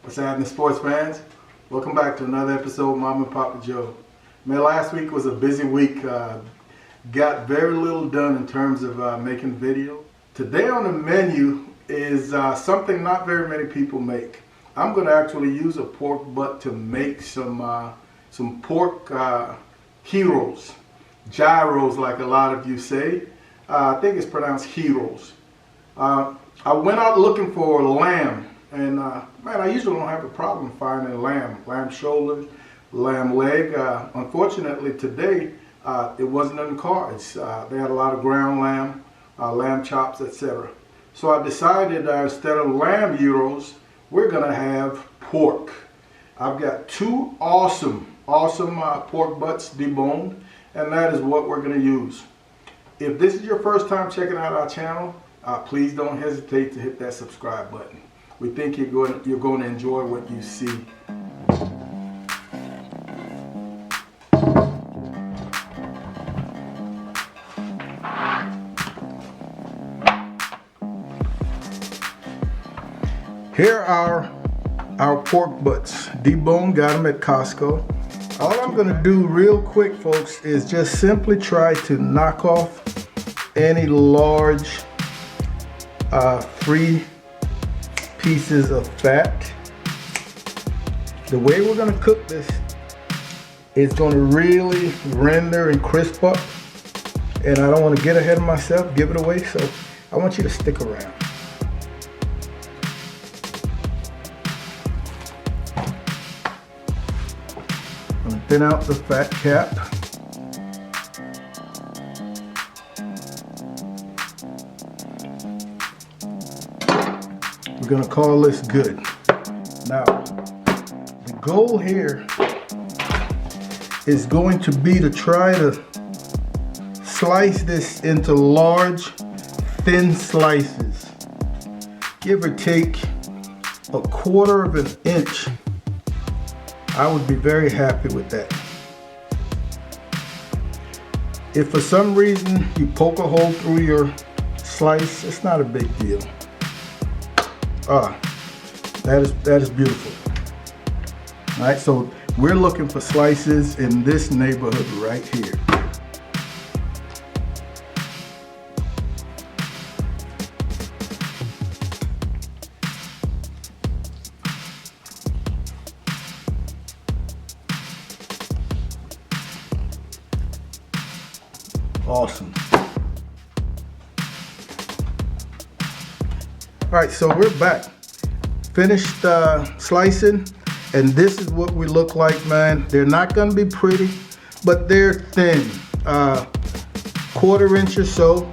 What's happening, sports fans? Welcome back to another episode of Mom and Papa Joe. Man, last week was a busy week. Got very little done in terms of making video. Today on the menu is something not very many people make. I'm going to actually use a pork butt to make some pork gyros, gyros like a lot of you say. I think it's pronounced gyros. I went out looking for lamb. And man, I usually don't have a problem finding lamb shoulders, lamb leg. Unfortunately today, it wasn't in the cards. They had a lot of ground lamb, lamb chops, etc. So I decided instead of lamb gyros, we're gonna have pork. I've got two awesome pork butts deboned, and that is what we're gonna use. If this is your first time checking out our channel, please don't hesitate to hit that subscribe button. We think you're going to enjoy what you see. Here are our pork butts. Deboned, got them at Costco. All I'm going to do real quick, folks, is just simply try to knock off any large free pieces of fat. The way we're going to cook this is going to really render and crisp up, and I don't want to get ahead of myself, give it away, so I want you to stick around. I'm going to thin out the fat cap. We're gonna call this good. Now, the goal here is going to be to try to slice this into large, thin slices. Give or take a quarter of an inch. I would be very happy with that. If for some reason you poke a hole through your slice, it's not a big deal. That is beautiful. All right, so we're looking for slices in this neighborhood right here. Awesome. All right, so we're back. Finished slicing, and this is what we look like, man. They're not gonna be pretty, but they're thin, quarter inch or so,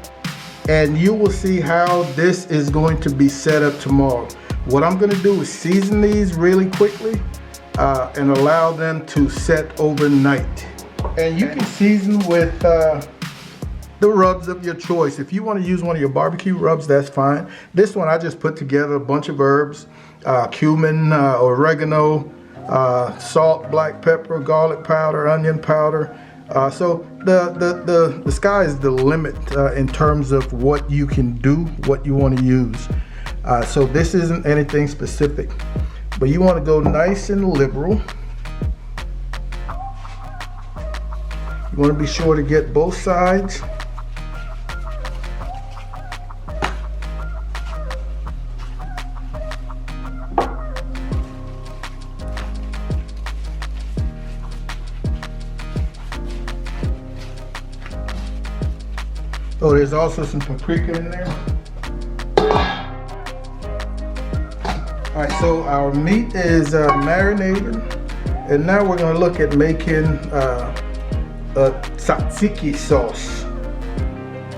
and you will see how this is going to be set up tomorrow. What I'm gonna do is season these really quickly and allow them to set overnight. And you can season with the rubs of your choice. If you want to use one of your barbecue rubs, that's fine. This one I just put together a bunch of herbs, cumin, oregano, salt, black pepper, garlic powder, onion powder. So the sky is the limit in terms of what you can do, what you want to use. So this isn't anything specific, but you want to go nice and liberal. You want to be sure to get both sides. Oh, there's also some paprika in there. All right, so our meat is marinated, and now we're going to look at making a Tzatziki sauce.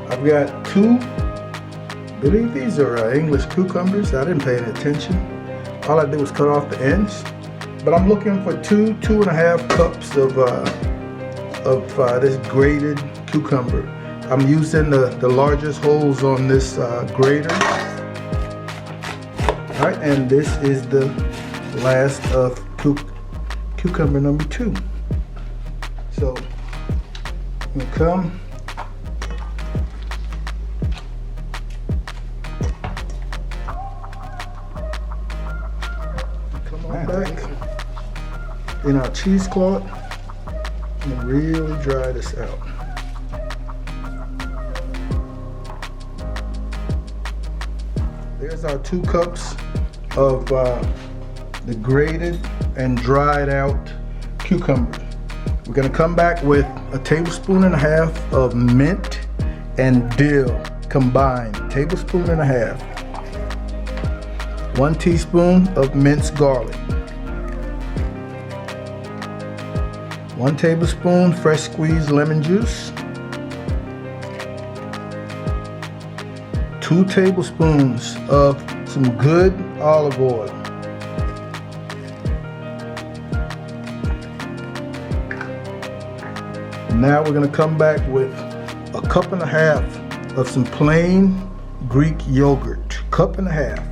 I've got two, I believe these are English cucumbers. I didn't pay any attention. All I did was cut off the ends. But I'm looking for 2.5 cups of this grated cucumber. I'm using the largest holes on this grater. All right, and this is the last of cucumber number 2. So I'm gonna come in our cheesecloth and really dry this out. There's our 2 cups of the grated and dried out cucumbers. We're gonna come back with a 1.5 tablespoons of mint and dill combined, 1.5 tablespoons. 1 teaspoon of minced garlic. 1 tablespoon fresh squeezed lemon juice. 2 tablespoons of some good olive oil. Now we're going to come back with 1.5 cups of some plain Greek yogurt. 1.5 cups.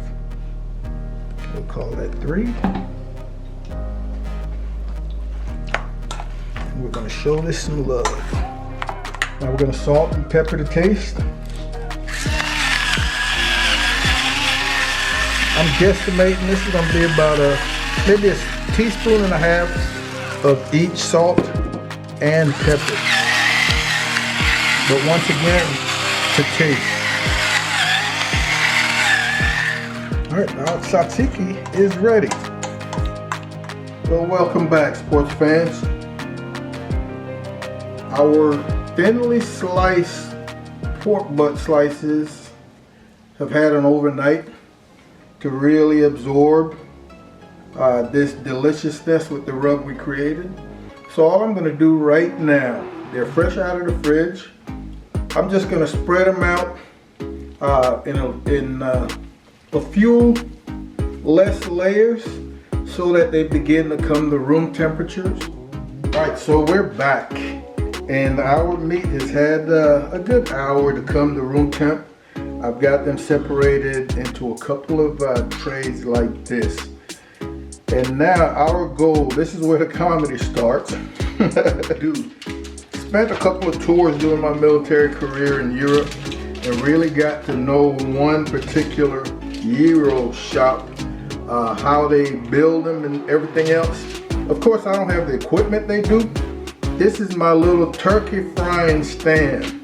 We'll call that 3. And we're going to show this some love. Now we're going to salt and pepper to taste. I'm guesstimating this is going to be about maybe 1.5 teaspoons of each salt and pepper. But once again, to taste. Alright, our tzatziki is ready. So welcome back, sports fans. Our thinly sliced pork butt slices have had an overnight to really absorb this deliciousness with the rub we created. So all I'm going to do right now, they're fresh out of the fridge. I'm just going to spread them out in a few less layers so that they begin to come to room temperatures. All right, so we're back, and our meat has had a good hour to come to room temp. I've got them separated into a couple of trays like this. And now our goal, this is where the comedy starts. Dude, spent a couple of tours during my military career in Europe and really got to know one particular gyro shop, how they build them and everything else. Of course, I don't have the equipment they do. This is my little turkey frying stand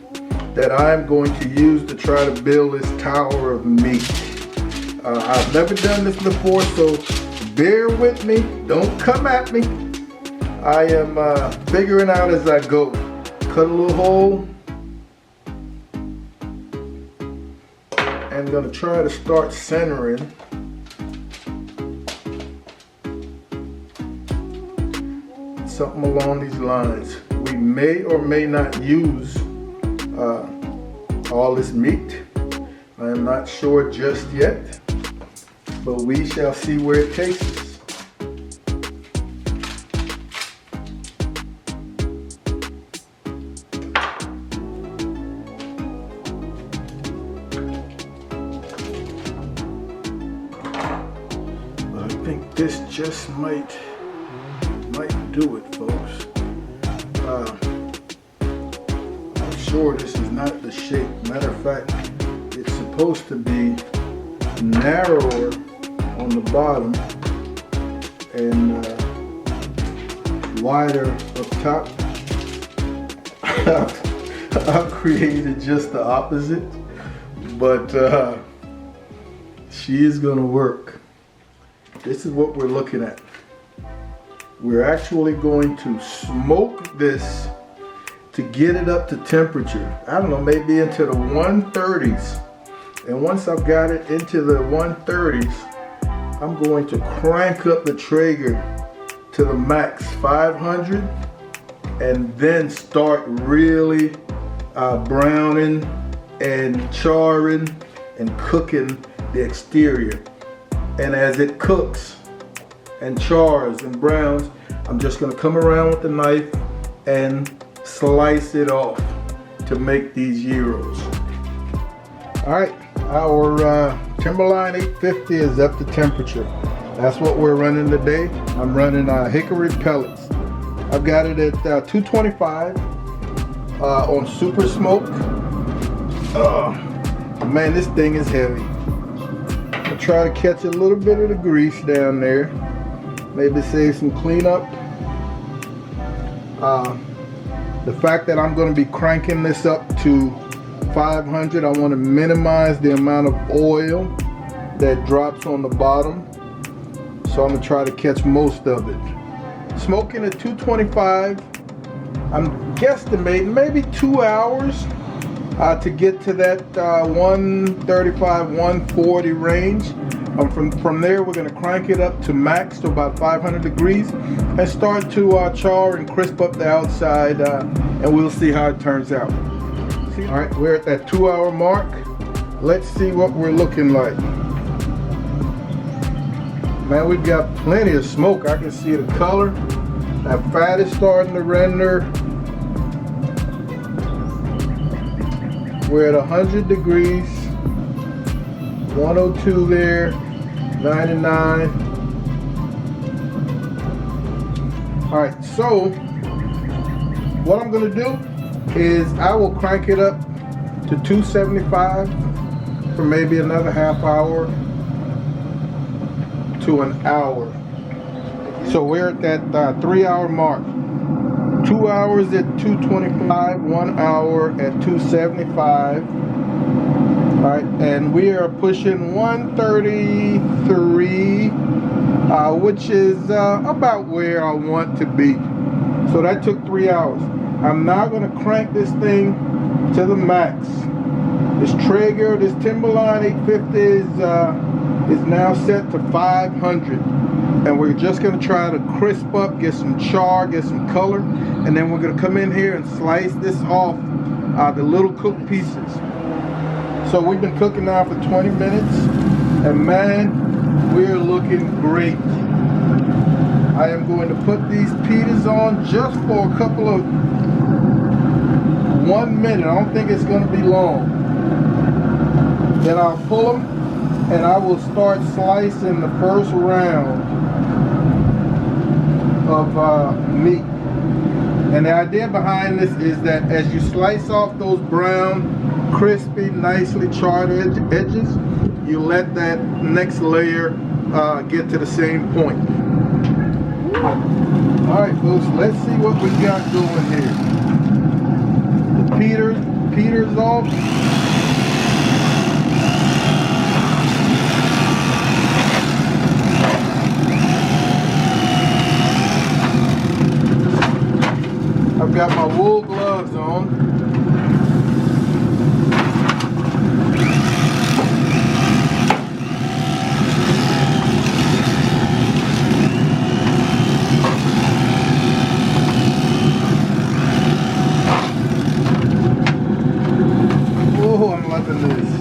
that I'm going to use to try to build this tower of meat. I've never done this before, so bear with me, don't come at me. I am figuring out as I go. Cut a little hole. And I'm gonna try to start centering. Something along these lines. We may or may not use all this meat. I am not sure just yet, but we shall see where it takes us. But I think this just might do it, folks. I'm sure this is not the shape. Matter of fact, it's supposed to be narrower on the bottom and wider up top. I've created just the opposite, but she is gonna work. This is what we're looking at. We're actually going to smoke this to get it up to temperature. I don't know, maybe into the 130s. And once I've got it into the 130s, I'm going to crank up the Traeger to the max 500 and then start really browning and charring and cooking the exterior. And as it cooks and chars and browns, I'm just going to come around with the knife and slice it off to make these gyros. All right, our Timberline 850 is up to temperature. That's what we're running today. I'm running hickory pellets. I've got it at 225 on super smoke. Man, this thing is heavy. I'll try to catch a little bit of the grease down there. Maybe save some cleanup. The fact that I'm going to be cranking this up to 500, I want to minimize the amount of oil that drops on the bottom. So I'm going to try to catch most of it. Smoking at 225, I'm guesstimating maybe 2 hours to get to that 135, 140 range. From there, we're going to crank it up to max to about 500 degrees and start to char and crisp up the outside, and we'll see how it turns out. All right, we're at that 2 hour mark. Let's see what we're looking like. Man, we've got plenty of smoke. I can see the color. That fat is starting to render. We're at 100 degrees, 102 there, 99. All right, so what I'm gonna do is I will crank it up to 275 for maybe another half hour to an hour. So we're at that 3 hour mark. 2 hours at 225, 1 hour at 275. All right, and we are pushing 133, which is about where I want to be. So that took 3 hours. I'm now going to crank this thing to the max. This Traeger, this Timberline 850 is now set to 500. And we're just going to try to crisp up, get some char, get some color, and then we're going to come in here and slice this off the little cooked pieces. So we've been cooking now for 20 minutes, and man, we're looking great. I am going to put these pitas on just for a couple of 1 minute. I don't think it's going to be long. Then I'll pull them and I will start slicing the first round of meat. And the idea behind this is that as you slice off those brown, crispy, nicely charred edges, you let that next layer get to the same point. All right, folks, let's see what we got going here. The Peter's off. I've got my wool gloves on. Oh, I'm loving this.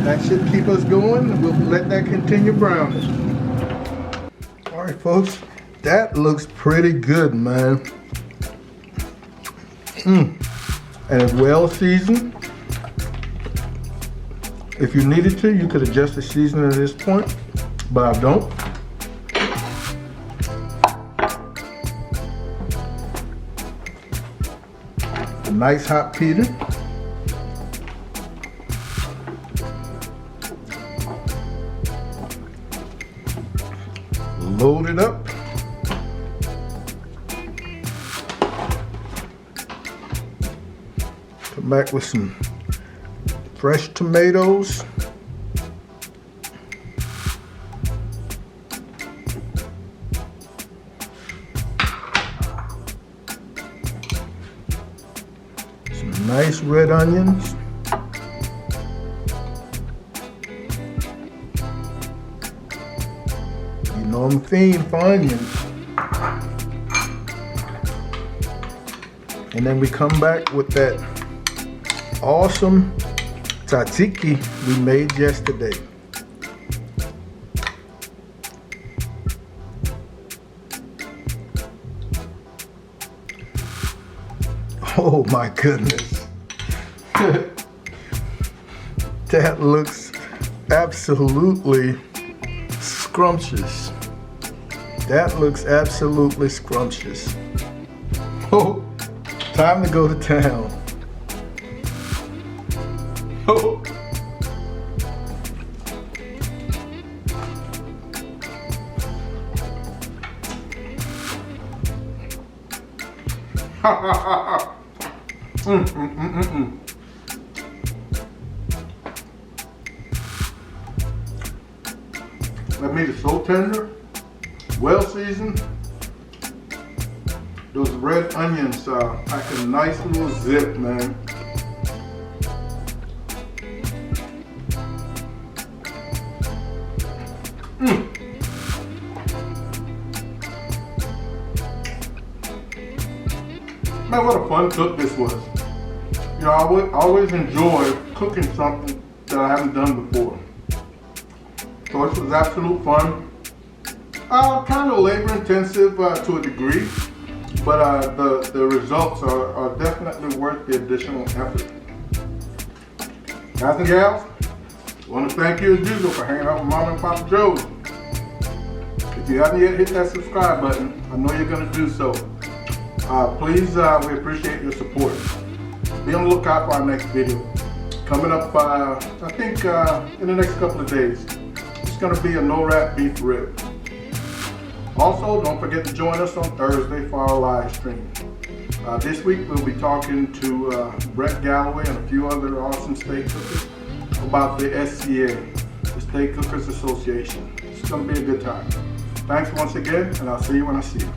That should keep us going. We'll let that continue browning. All right, folks, that looks pretty good, man. And it's well seasoned. If you needed to, you could adjust the seasoning at this point, but I don't. A nice hot pita. Load it up. Come back with some fresh tomatoes. Some nice red onions. I'm fiend for onions. And then we come back with that awesome tzatziki we made yesterday. Oh my goodness. That looks absolutely scrumptious. That looks absolutely scrumptious. Oh, time to go to town. Oh, That meat is so tender, well seasoned. Those red onions pack a nice little zip, man. Man, what a fun cook this was. You know, I always enjoy cooking something that I haven't done before. So this was absolute fun. Kind of labor intensive to a degree, but the results are definitely worth the additional effort. Guys and gals, I want to thank you as usual for hanging out with Mama and Papa Joe. If you haven't yet hit that subscribe button, I know you're going to do so. Please, we appreciate your support. Be on the lookout for our next video. Coming up, I think in the next couple of days. It's going to be a no-wrap beef rib. Also, don't forget to join us on Thursday for our live stream. This week we'll be talking to Brett Galloway and a few other awesome steak cookers about the SCA, the Steak Cookers Association. It's going to be a good time. Thanks once again, and I'll see you when I see you.